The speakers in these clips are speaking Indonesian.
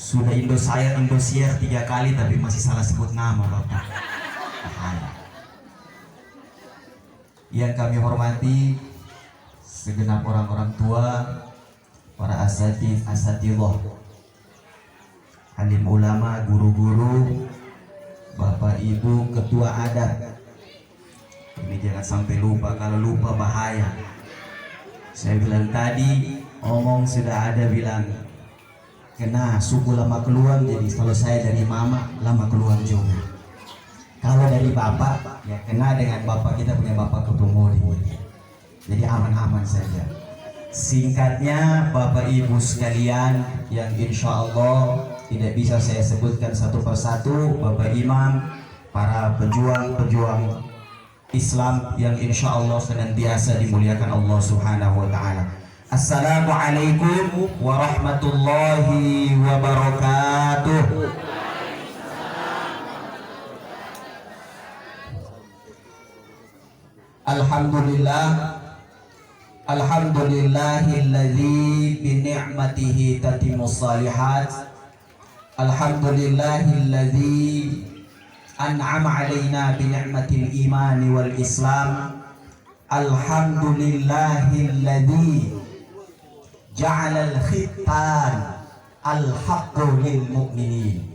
Sudah Indosiar 3 kali tapi masih salah sebut nama Bapak. Yang kami hormati segenap orang-orang tua, para asatidhah, alim ulama, guru-guru, Bapak Ibu ketua adat. Ini jangan sampai lupa, kalau lupa bahaya. Saya bilang tadi, omong sudah ada bilang, kena suku lama keluar, jadi kalau saya dari mama lama keluar juga. Kalau dari bapak, ya kena dengan bapak, kita punya bapak Ketumuri. Jadi aman-aman saja. Singkatnya Bapak Ibu sekalian yang insya Allah tidak bisa saya sebutkan satu persatu, Bapak Imam, para pejuang-pejuang Islam yang insya Allah senantiasa dimuliakan Allah Subhanahu wa Ta'ala. Assalamualaikum warahmatullahi wabarakatuh. Alhamdulillah, alhamdulillahilladzi bi ni'matihi tatimmus shalihat. Alhamdulillahilladzi an'ama alaina bi ni'matil iman wal islam. Alhamdulillahilladzi ja'ala al-khitan al-haqqu lil mu'minin.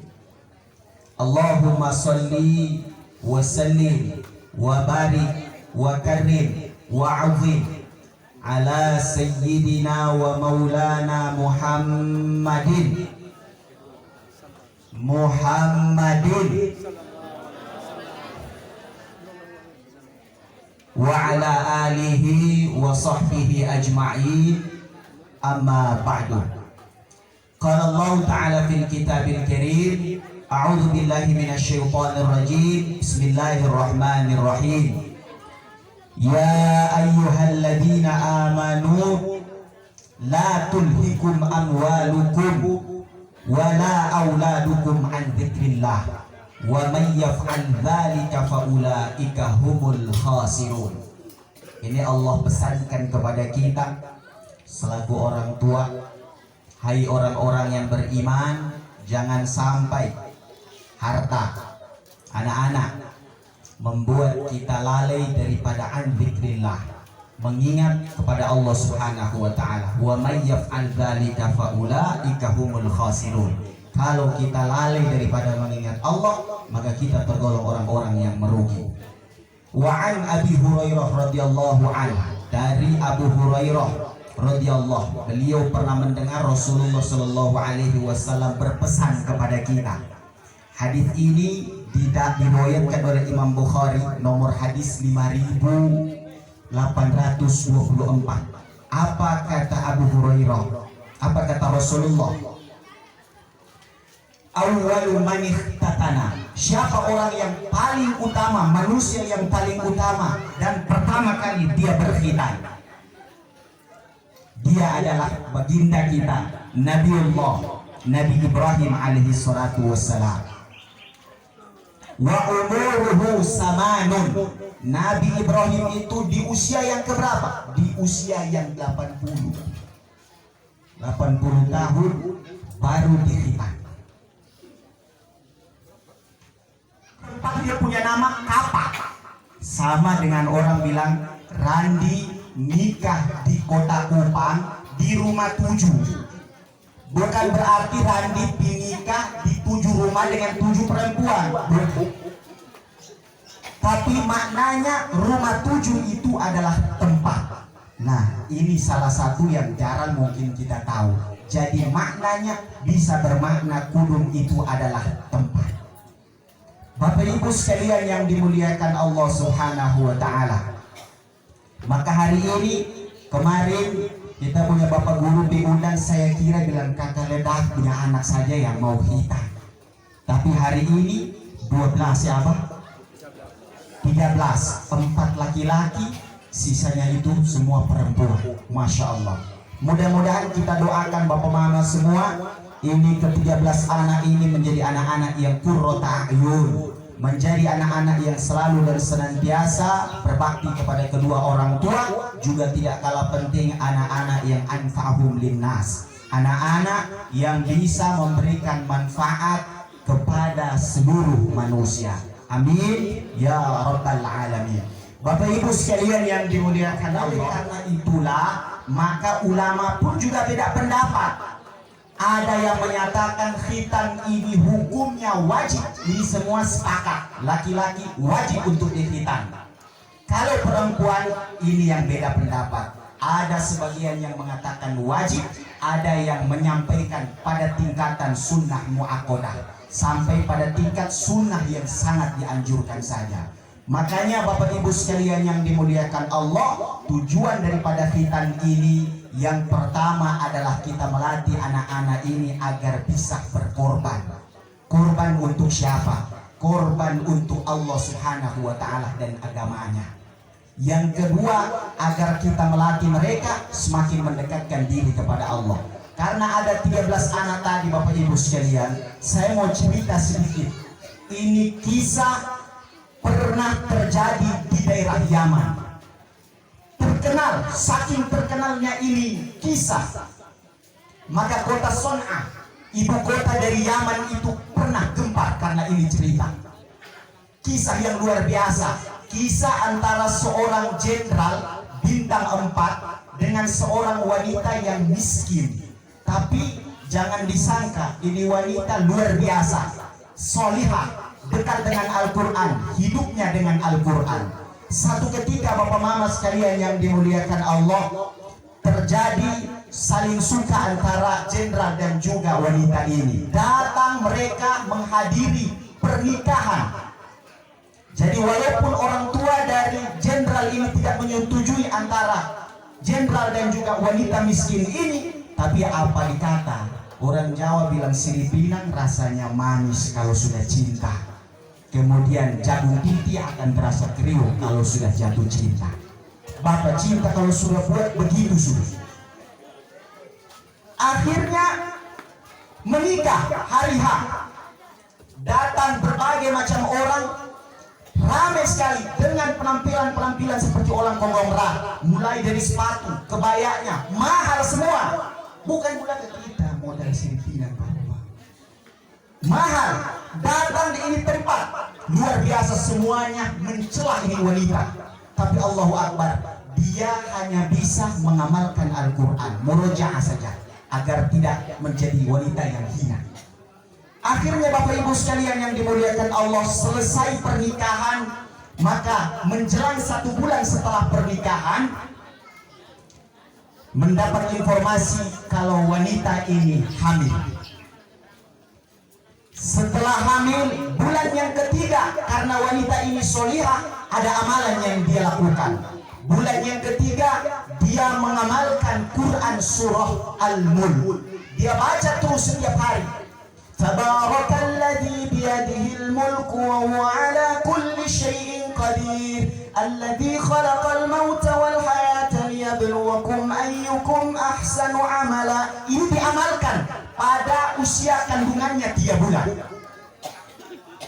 Allahumma salli wa sallim wa barik wa karim wa azim ala sayyidina wa maulana Muhammadin wa ala alihi wa sahbihi ajma'in, amma ba'du. Qala Allah ta'ala fil kitabil karim, a'udzu billahi minasy syaithanir rajim, bismillahirrahmanirrahim. Ya ayyuhalladzina amanu la tulhikum amwalukum wala auladukum an dzikrillah wa may yaf'al dzalika fa ulaika humul khasirun. Ini Allah pesankan kepada kita selaku orang tua, hai orang-orang yang beriman, jangan sampai harta anak-anak membuat kita lalai daripada an dzikrillah, mengingat kepada Allah Subhanahu wa Ta'ala. Wa may yaf'al dzalika fa ulaika humul khasirun. Kalau kita lalai daripada mengingat Allah, maka kita tergolong orang-orang yang merugi. Wa an Abi Hurairah radhiyallahu anhu, dari Abu Hurairah radhiyallahu, beliau pernah mendengar Rasulullah sallallahu alaihi wasallam berpesan kepada kita. Hadis ini diriwayatkan oleh Imam Bukhari, nomor hadis 5824. Apa kata Abu Hurairah? Apa kata Rasulullah? Awwalu man ikhtatana. Siapa orang yang paling utama, manusia yang paling utama dan pertama kali dia berkhitan? Dia adalah baginda kita, Nabi Ibrahim alaihi salatu wassalam. Wa umuruhu samanun. Nabi Ibrahim itu di usia yang keberapa? Di usia yang 80 tahun baru dikhitan. Tempat dia punya nama Kapak. Sama dengan orang bilang Randi nikah di kota Kupang di rumah 7. Bukan berarti Randi nikah di 7 rumah dengan 7 perempuan. Tapi maknanya rumah 7 itu adalah tempat. Nah, ini salah satu yang jarang mungkin kita tahu. Jadi maknanya bisa bermakna kudung itu adalah tempat. Bapak Ibu sekalian yang dimuliakan Allah Subhanahu wa Ta'ala. Maka hari ini, kemarin kita punya Bapak Guru diundang, saya kira bilang kakak ledak punya anak saja yang mau hitam. Tapi hari ini 12 siapa? 13, 4 laki-laki, sisanya itu semua perempuan. Masya Allah. Mudah-mudahan kita doakan Bapak Mama semua, ini ke-13 anak ini menjadi anak-anak yang qurrata a'yun, menjadi anak-anak yang selalu dan senantiasa berbakti kepada kedua orang tua. Juga tidak kalah penting anak-anak yang anfa'hum linnas, Anak-anak yang bisa memberikan manfaat kepada seluruh manusia. Amin ya rabbal alamin. Bapak Ibu sekalian yang dimuliakan Allah, karena itulah maka ulama pun juga beda pendapat. Ada yang menyatakan khitan ini hukumnya wajib. Ini semua sepakat, laki-laki wajib untuk dikhitan. Kalau perempuan, ini yang beda pendapat. Ada sebagian yang mengatakan wajib, ada yang menyampaikan pada tingkatan sunnah muakkadah, sampai pada tingkat sunnah yang sangat dianjurkan saja. Makanya Bapak Ibu sekalian yang dimuliakan Allah, tujuan daripada khitan ini yang pertama adalah kita melatih anak-anak ini agar bisa berkorban. Korban untuk siapa? Korban untuk Allah Subhanahu wa Ta'ala dan agamanya. Yang kedua, agar kita melatih mereka semakin mendekatkan diri kepada Allah. Karena ada 13 anak tadi Bapak Ibu sekalian, saya mau cerita sedikit. Ini kisah pernah terjadi di daerah Yaman. Terkenal, saking terkenalnya ini kisah, maka kota Son'a, ibu kota dari Yaman itu pernah gempar karena ini cerita. Kisah yang luar biasa. Kisah antara seorang jenderal bintang 4 dengan seorang wanita yang miskin. Tapi jangan disangka ini wanita luar biasa, solihah, dekat dengan Al-Quran, hidupnya dengan Al-Quran. Satu ketika Bapak Mama sekalian yang dimuliakan Allah, terjadi saling suka antara jenderal dan juga wanita ini. Datang mereka menghadiri pernikahan. Jadi walaupun orang tua dari jenderal ini tidak menyetujui antara jenderal dan juga wanita miskin ini, tapi apa dikata? Orang Jawa bilang sirih pinang rasanya manis kalau sudah cinta. Kemudian jagung titi akan terasa kriuk kalau sudah jatuh cinta. Bapak cinta kalau sudah buat begitu sudah. Akhirnya menikah hari H. Datang berbagai macam orang, ramai sekali dengan penampilan-penampilan seperti orang konglomerat, mulai dari sepatu, kebayanya, mahal semua. Bukan kita modal sirih pinang mahal. Datang di ini tempat luar biasa, semuanya mencela ini wanita. Tapi Allahu Akbar, dia hanya bisa mengamalkan Al-Quran, murojaah saja, agar tidak menjadi wanita yang hina. Akhirnya Bapak Ibu sekalian yang dimuliakan Allah, selesai pernikahan, maka menjelang 1 bulan setelah pernikahan, mendapat informasi kalau wanita ini hamil. Setelah hamil, bulan yang ketiga, karena wanita ini solihah, ada amalan yang dia lakukan. Bulan yang ketiga, dia mengamalkan Quran surah Al-Mulk. Dia baca terus setiap hari. Tabarakalladzi biyadihil mulku wa huwa ala kulli syai'in qadir. Alladzi khalaqal mauta wal hayata liyabluwakum ayyukum ahsanu amala. Ini diamalkan pada usia kandungannya 3 bulan.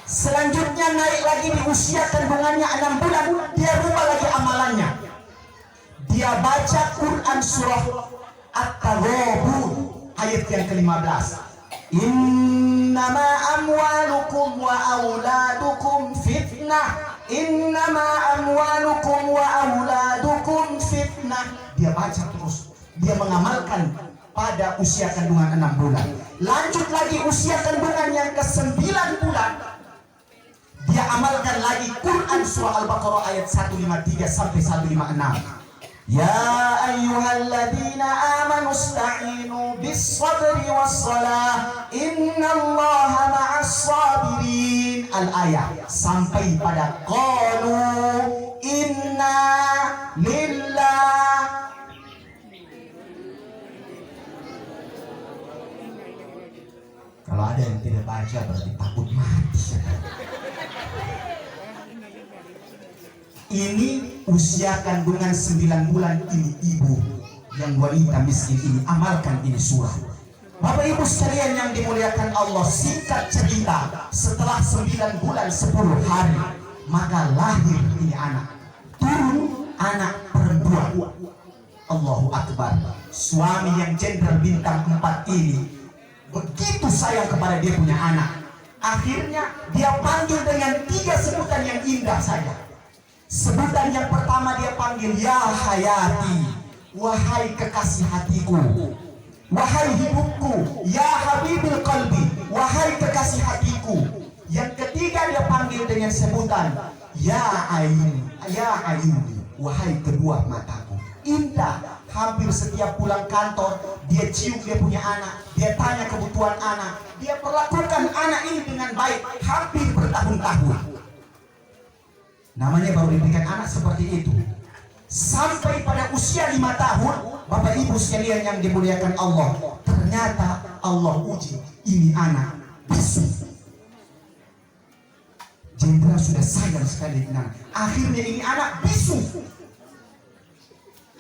Selanjutnya naik lagi di usia kandungannya 6 bulan, dia rubah lagi amalannya. Dia baca Quran surah At-Taghabun ayat yang ke-15. Innama amwalukum wa auladukum fitnah. Innama amwalukum wa auladukum fitnah. Dia baca terus, dia mengamalkan pada usia kandungan 6 bulan. Lanjut lagi usia kandungan yang ke-9 bulan, dia amalkan lagi Quran surah Al-Baqarah ayat 153 sampai 156. Ya ayyuhalladzina amanu ista'inu bis-sabri was-salah innallaha ma'as sabirin. Al-ayat sampai pada qalu inna lillah. Kalau ada yang tidak baca berarti takut mati. Ini usia kandungan 9 bulan ini ibu yang wanita miskin ini amalkan ini surah. Bapak Ibu sekalian yang dimuliakan Allah, singkat cerita, setelah 9 bulan 10 hari maka lahir ini anak, turun anak perempuan. Allahu Akbar. Suami yang jenderal bintang 4 ini begitu sayang kepada dia punya anak. Akhirnya dia panggil dengan 3 sebutan yang indah saja. Sebutan yang pertama dia panggil, ya hayati, wahai kekasih hatiku, wahai hidupku, ya habibil qalbi, wahai kekasih hatiku. Yang ketiga dia panggil dengan sebutan, ya ain, ya ayuni, wahai kedua mataku. Indah. Hampir setiap pulang kantor dia cium dia punya anak, dia tanya kebutuhan anak, dia perlakukan anak ini dengan baik hampir bertahun-tahun. Namanya baru diberikan anak seperti itu. Sampai pada usia 5 tahun, Bapak Ibu sekalian yang dimuliakan Allah, ternyata Allah uji ini anak bisu. Jenderal sudah sayang sekali dengan anak. Akhirnya ini anak bisu.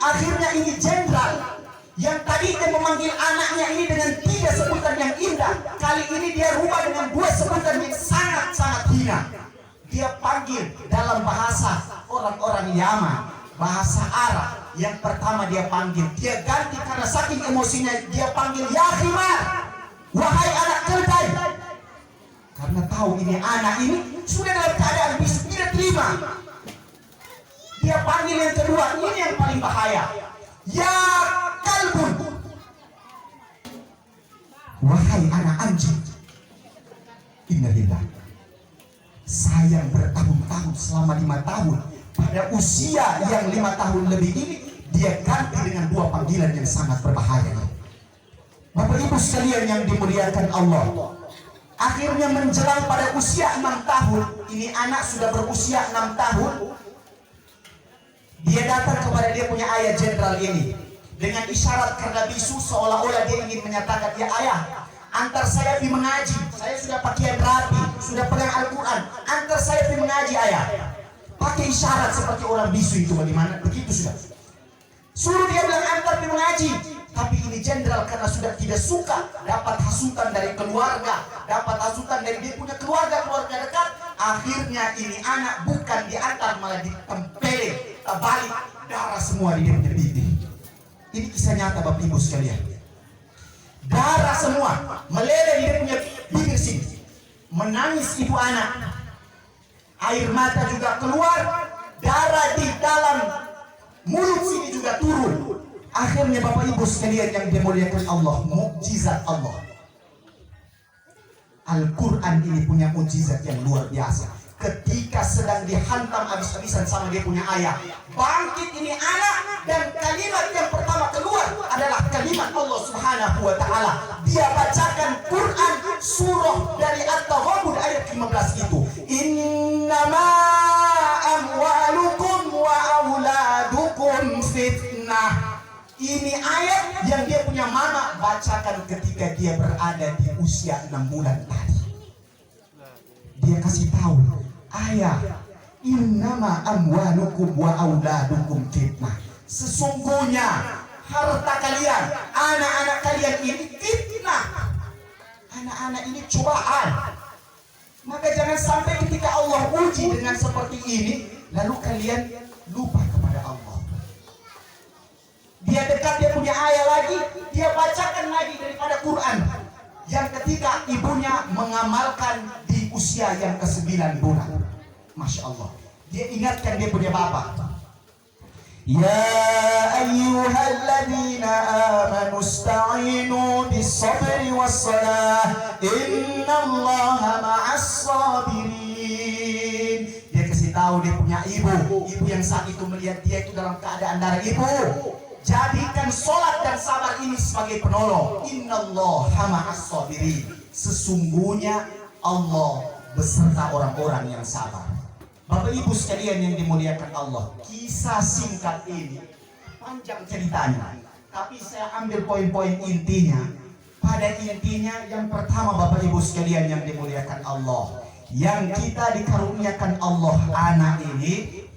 Akhirnya ini jenderal yang tadinya memanggil anaknya ini dengan 3 sebutan yang indah, kali ini dia rubah dengan 2 sebutan yang sangat-sangat hina. Dia panggil dalam bahasa orang-orang Yaman, bahasa Arab. Yang pertama dia panggil, dia ganti karena saking emosinya, dia panggil ya khimar, wahai anak keledai. Karena tahu ini anak ini sudah dalam keadaan bisu, tidak terima. Dia panggil yang kedua, ini yang paling bahaya, ya kalbun, wahai anak anjing. Innalillah. Sayang bertahun-tahun, selama 5 tahun. Pada usia yang 5 tahun lebih ini, dia ganti dengan 2 panggilan yang sangat berbahaya. Bapak Ibu sekalian yang dimuliakan Allah, akhirnya menjelang pada usia 6 tahun, ini anak sudah berusia 6 tahun. Dia datang kepada dia punya ayah jenderal ini dengan isyarat karena bisu, seolah-olah dia ingin menyatakan, ya ayah, antar saya pergi mengaji. Saya sudah pakaian rapi, sudah pegang Al-Quran, antar saya pergi mengaji ayah. Pakai isyarat seperti orang bisu itu, bagaimana? Begitu sudah. Suruh dia bilang antar pergi mengaji. Tapi ini jenderal karena sudah tidak suka dapat hasutan dari keluarga, dapat hasutan dari dia punya keluarga dekat. Akhirnya ini anak bukan diantar, malah ditempelin, balik darah semua di dia punya pipi. Ini kisah nyata Bapak Ibu sekalian. Darah semua meleleh di dia punya bibir sini. Menangis ibu anak. Air mata juga keluar, darah di dalam mulut sini juga turun. Akhirnya Bapak Ibu sekalian yang dimuliakan Allah, mukjizat Allah. Al-Quran ini punya mukjizat yang luar biasa. Ketika sedang dihantam habis-habisan sama dia punya ayah, bangkit ini anak, dan kalimat yang pertama keluar adalah kalimat Allah Subhanahu wa Ta'ala. Dia bacakan Quran surah dari At-Taghabun ayat 15 itu. Innama amwalukum wa auladukum fitnah. Ini ayat yang dia punya mama bacakan ketika dia berada di usia 6 bulan tadi. Dia kasih tahu, ayah, innama amwalukum wa auladukum fitnah. Sesungguhnya harta kalian, anak-anak kalian ini fitnah. Anak-anak ini cobaan. Maka jangan sampai ketika Allah uji dengan seperti ini, lalu kalian lupa kepada Allah. Dia dekat, dia punya ayah lagi, dia bacakan lagi daripada Quran. Yang ketika ibunya mengamalkan di usia yang ke-9 bulan. Masya Allah. Dia ingatkan dia punya bapak. Ya ayyuhalladzina amanu ista'inu bis-sabri was-salah innallaha ma'as sabirin. Dia kasih tahu dia punya ibu yang saat itu melihat dia itu dalam keadaan darah. Ibu, jadikan sholat dan sabar ini sebagai penolong. Innallaha ma'as sabirin. Sesungguhnya Allah beserta orang-orang yang sabar. Bapak Ibu sekalian yang dimuliakan Allah, kisah singkat ini panjang ceritanya, tapi saya ambil poin-poin intinya. Pada intinya yang pertama Bapak Ibu sekalian yang dimuliakan Allah, yang kita dikaruniakan Allah anak ini,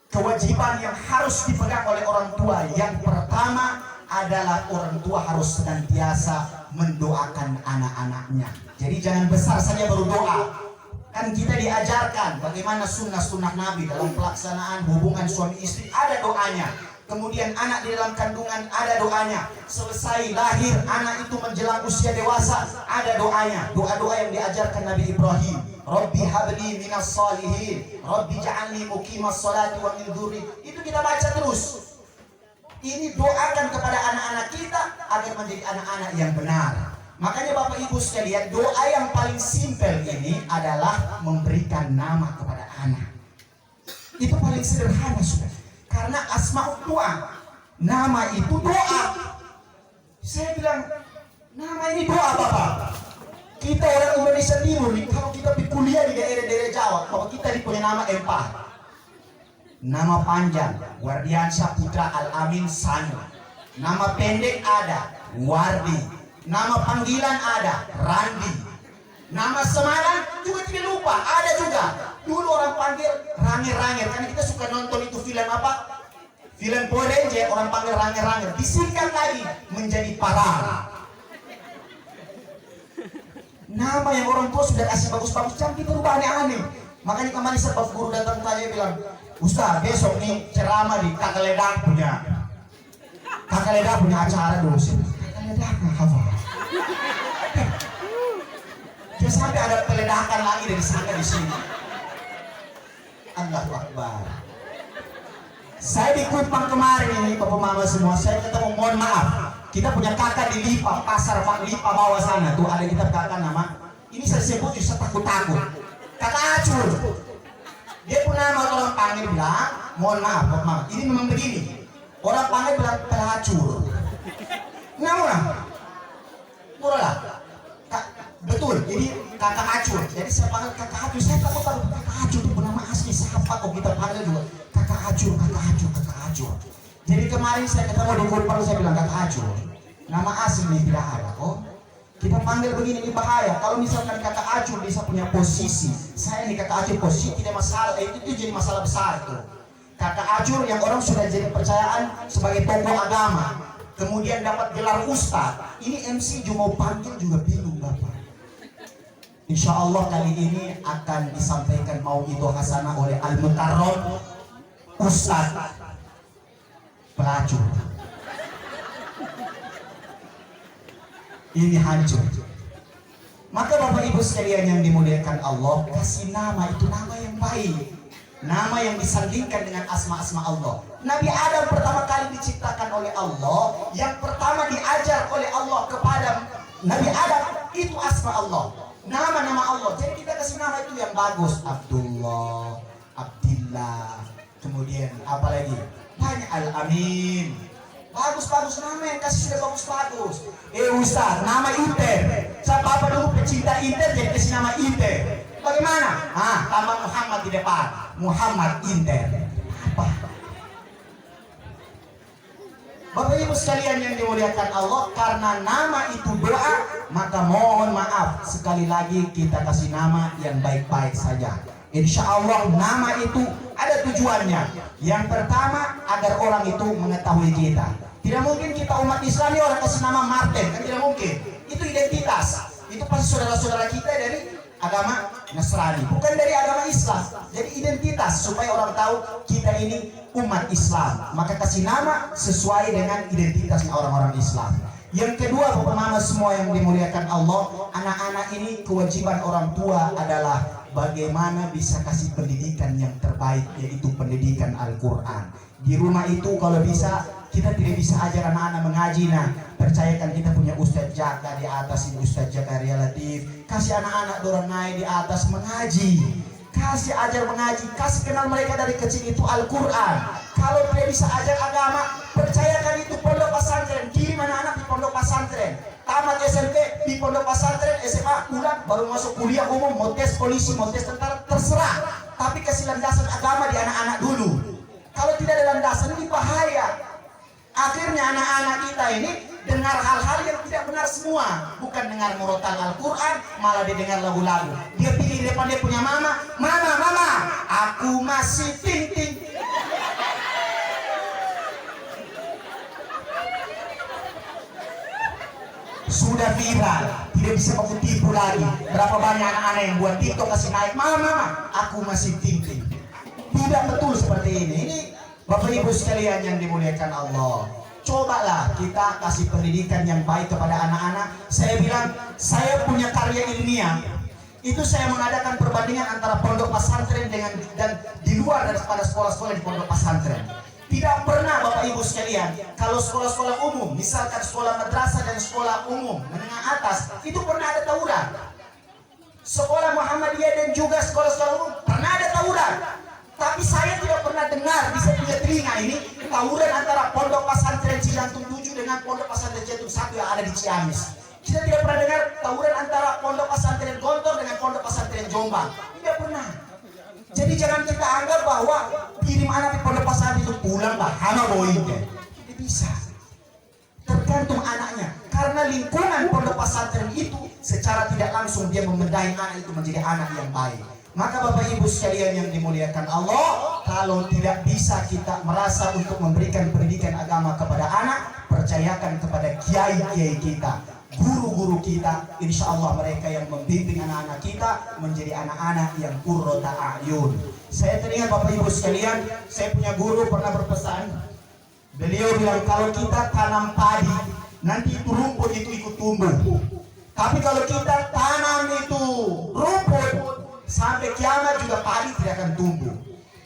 kewajiban yang harus dipegang oleh orang tua yang pertama adalah orang tua harus senantiasa mendoakan anak-anaknya. Jadi jangan besar saja baru doa. Kan kita diajarkan bagaimana sunnah-sunnah Nabi dalam pelaksanaan hubungan suami istri, ada doanya. Kemudian anak di dalam kandungan ada doanya. Selesai lahir anak itu menjelang usia dewasa ada doanya. Doa-doa yang diajarkan Nabi Ibrahim. Rabbi habli minas salihin, Rabbi ja'alni muqimas salati wa min dzurri. Itu kita baca terus. Ini doakan kepada anak-anak kita agar menjadi anak-anak yang benar. Makanya Bapak Ibu sekalian, doa yang paling simpel ini adalah memberikan nama kepada anak. Itu paling sederhana sudah. Karena asma'ud doa, nama itu doa. Saya bilang, nama ini doa Bapak. Kita orang Indonesia Timur nih, kalau kita pergi kuliah di daerah-daerah Jawa, kalau kita punya nama Empah. Nama panjang, Wardiansyah Putra Al-Amin Sanyo. Nama pendek ada, Wardi. Nama panggilan ada, Randi. Nama semaran juga tidak lupa, ada juga. Dulu orang panggil Ranger-Ranger, karena kita suka nonton itu film apa? Film Power Ranger, orang panggil Ranger-Ranger. Disingkat lagi menjadi Parang. Nama yang orang tua sudah kasih bagus-bagus, jangan kita rubah aneh-aneh. Makanya kemarin sebab guru datang tanya bilang, Ustaz besok nih ceramah di Kakaledak punya acara dulu sih. Kakaledak apa? Dia sampai ada peledakan lagi dari sana di sini. Allahu Akbar. Saya di Kupang kemarin ini Bapak Mama semua, saya ketemu, mohon maaf, kita punya kakak di Lipa, pasar Pak Lipa bawah sana tuh ada kita kakak nama. Ini saya sebut justru takut-takut. Kakak Acur. Dia pun nama orang panggil bilang, mohon maaf Bapak Mama, ini memang begini. Orang panggil bilang pelacur. Namun, murah. Betul, ini kakak Acur. Jadi saya panggil kakak Acur. Saya takut kakak Acur itu bernama asli siapa kok kita panggil juga kakak Acur. Jadi kemarin saya ketemu di Kupang, saya bilang kakak Acur. Nama asli ini tidak ada kok. Kita panggil begini ini bahaya. Kalau misalkan kakak Acur bisa punya posisi, saya ini kakak Acur posisi tidak masalah. Itu jadi masalah besar tuh. Kakak Acur yang orang sudah jadi percayaan sebagai tokoh agama, kemudian dapat gelar ustaz. Ini MC juga mau panggil juga bingung Bapak. Insya Allah kali ini akan disampaikan mau itu hasanah oleh Al-Mukarram Ustaz Pelacur. Ini hancur. Maka Bapak Ibu sekalian yang dimuliakan Allah, kasih nama itu nama yang baik, nama yang disandingkan dengan asma-asma Allah. Nabi Adam pertama kali diciptakan oleh Allah, yang pertama diajar oleh Allah kepada Nabi Adam itu asma Allah, nama-nama Allah. Jadi kita kasih nama itu yang bagus, Abdullah, Abdillah, kemudian apa lagi? Banyak Al-Amin. Bagus-bagus nama yang kasih sudah bagus-bagus. Ustaz, nama Inter. Saya Bapak dulu pecinta Inter, jadi kasih nama Inter. Bagaimana? Tambah Muhammad di depan. Muhammad Inter. Apa? Bapak Ibu sekalian yang dimuliakan Allah, karena nama itu doa, maka mohon maaf sekali lagi kita kasih nama yang baik-baik saja. Insya Allah nama itu ada tujuannya. Yang pertama agar orang itu mengetahui kita. Tidak mungkin kita umat Islam ini orang kasih nama Martin, kan tidak mungkin. Itu identitas. Itu pasti saudara-saudara kita dari agama Nasrani, bukan dari agama Islam. Jadi identitas supaya orang tahu kita ini umat Islam. Maka kasih nama sesuai dengan identitasnya orang-orang Islam. Yang kedua Bapak Mama semua yang dimuliakan Allah, anak-anak ini kewajiban orang tua adalah bagaimana bisa kasih pendidikan yang terbaik, yaitu pendidikan Al-Quran. Di rumah itu kalau bisa, kita tidak bisa ajar anak-anak mengaji. Nah, percayakan kita punya Ustadz Jaka di atas, ini Ustadz Jakaria Latif. Kasih anak-anak dorong naik di atas mengaji. Kasih ajar mengaji, kasih kenal mereka dari kecil itu Al-Quran. Kalau tidak bisa ajar agama, percayakan itu pondok pesantren. Kirim anak-anak di pondok pesantren. Tamat SMP di pondok pesantren, SMA pulang baru masuk kuliah umum, mau tes polisi, mau tes tentara, terserah. Tapi kasih landasan agama di anak-anak dulu. Kalau tidak ada landasan ini bahaya. Akhirnya anak-anak kita ini dengar hal-hal yang tidak benar semua. Bukan dengar murotal Al-Quran, malah dia dengar lagu-lagu. Dia pilih di depan dia punya mama, aku masih ting-ting. Sudah viral, tidak bisa aku tipu lagi. Berapa banyak anak-anak yang buat TikTok kasih naik, mama, aku masih ting-ting. Tidak betul seperti ini. Ini Bapak Ibu sekalian yang dimuliakan Allah, cobalah kita kasih pendidikan yang baik kepada anak-anak. Saya bilang, saya punya karya ilmiah. Itu saya mengadakan perbandingan antara pondok pesantren dan di luar daripada sekolah-sekolah di pondok pesantren. Tidak pernah Bapak Ibu sekalian, kalau sekolah-sekolah umum, misalkan sekolah madrasah dan sekolah umum menengah atas, itu pernah ada tawuran. Sekolah Muhammadiyah dan juga sekolah-sekolah umum pernah ada tawuran. Tapi saya tidak pernah dengar di saya punya telinga ini tawuran antara pondok pesantren Cijantung 7 dengan pondok pesantren Cijantung 1 yang ada di Ciamis. Kita tidak pernah dengar tawuran antara pondok pesantren Gontor dengan pondok pesantren Jombang. Tidak pernah. Jadi jangan kita anggap bahwa kirim anak di pondok pesantren itu pulang lah, hana boingnya. Tidak bisa. Tergantung anaknya. Karena lingkungan pondok pesantren itu secara tidak langsung dia membenahi anak itu menjadi anak yang baik. Maka Bapak Ibu sekalian yang dimuliakan Allah, kalau tidak bisa kita merasa untuk memberikan pendidikan agama kepada anak, percayakan kepada kiai-kiai kita, guru-guru kita. Insya Allah mereka yang membimbing anak-anak kita menjadi anak-anak yang qurrata a'yun. Saya teringat Bapak Ibu sekalian, saya punya guru pernah berpesan. Beliau bilang, kalau kita tanam padi, nanti itu rumput itu ikut tumbuh. Tapi kalau kita tanam itu rumput, sampai kiamat juga padi tidak akan tumbuh.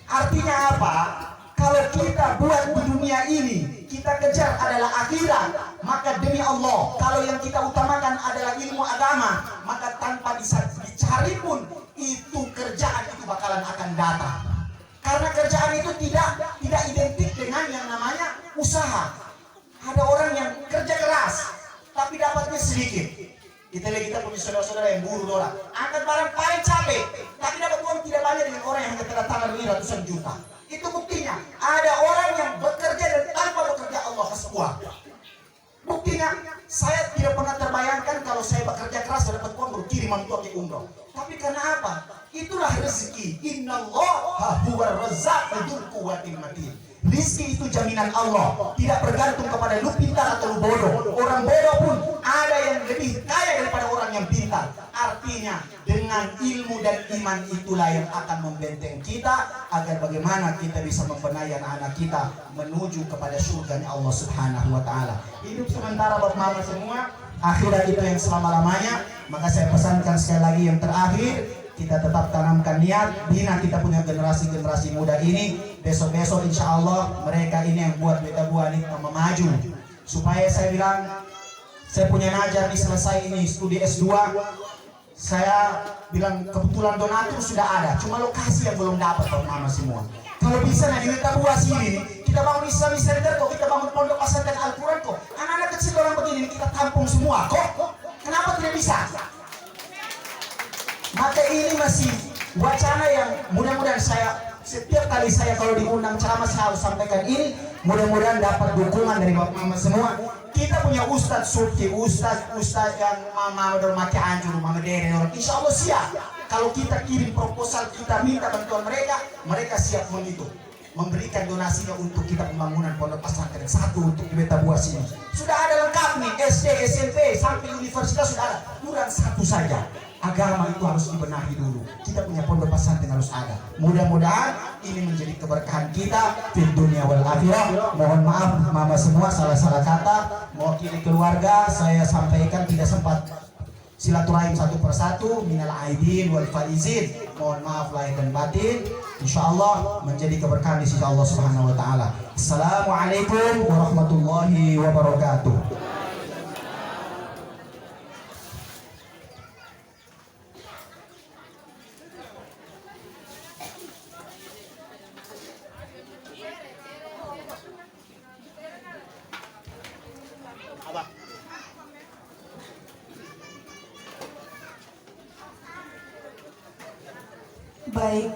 Artinya apa? Kalau kita buat di dunia ini, kita kejar adalah akhirat, maka demi Allah, kalau yang kita utamakan adalah ilmu agama, maka tanpa dicari pun itu kerjaan itu bakalan akan datang. Karena kerjaan itu tidak identik dengan yang namanya usaha. Ada orang yang kerja keras, tapi dapatnya sedikit. Kita lihat, kita punya saudara-saudara yang buruh orang, angkat barang paling capek, tapi dapat uang tidak banyak dengan orang yang tanda tangan ratusan juta. Itu buktinya. Ada orang yang bekerja dan tanpa bekerja Allah kasih uang. Buktinya, saya tidak pernah terbayangkan kalau saya bekerja keras dan dapat uang berkirim untuk ke umroh. Tapi karena apa? Itulah rezeki. Innallaha huwar razzaqu dzul quwwatil matin. Rizki itu jaminan Allah, tidak bergantung kepada lu pintar atau lu bodoh. Orang bodoh pun ada yang lebih kaya daripada orang yang pintar. Artinya dengan ilmu dan iman itulah yang akan membenteng kita agar bagaimana kita bisa membenahi anak-anak kita menuju kepada surga Allah Subhanahu wa taala. Hidup sementara buat mama semua, akhirat itu yang selama-lamanya. Maka saya pesankan sekali lagi yang terakhir, kita tetap tanamkan niat, bina kita punya generasi-generasi muda ini. Besok-besok insya Allah mereka ini yang buat beta buah ini maju. Supaya saya bilang, saya punya najar di selesai ini studi S2. Saya bilang kebetulan donatur sudah ada, cuma lokasi yang belum dapat teman-teman semua. Kalau bisa nah di beta buah sini, kita bangun Islamic Center kok, kita bangun pondok pesantren Al-Quran kok. Anak-anak kecil orang begini kita tampung semua kok. Kenapa tidak bisa? Maka ini masih wacana yang mudah-mudahan setiap kali saya kalau diundang ceramah saya harus sampaikan ini. Mudah-mudahan dapat dukungan dari Bapak Mama semua. Kita punya Ustadz Subki, Ustadz yang Mama Dormaki Anjur, Mama Dere, insya Allah siap. Kalau kita kirim proposal, kita minta bantuan mereka siap memberikan donasinya untuk kita pembangunan pondok pesantren satu untuk di Beta Buah sini. Sudah ada lengkap nih, SD, SMP, sampai universitas sudah ada. Kurang satu saja. Agama itu harus dibenahi dulu. Kita punya pondok pesantren harus ada. Mudah-mudahan ini menjadi keberkahan kita di dunia wal akhirah. Mohon maaf mama semua salah-salah kata. Mewakili keluarga saya sampaikan tidak sempat silaturahim satu persatu. Minal aidin wal faizin. Mohon maaf lahir dan batin. Insyaallah menjadi keberkahan di sisi Allah Subhanahu wa taala. Assalamualaikum warahmatullahi wabarakatuh. Baik.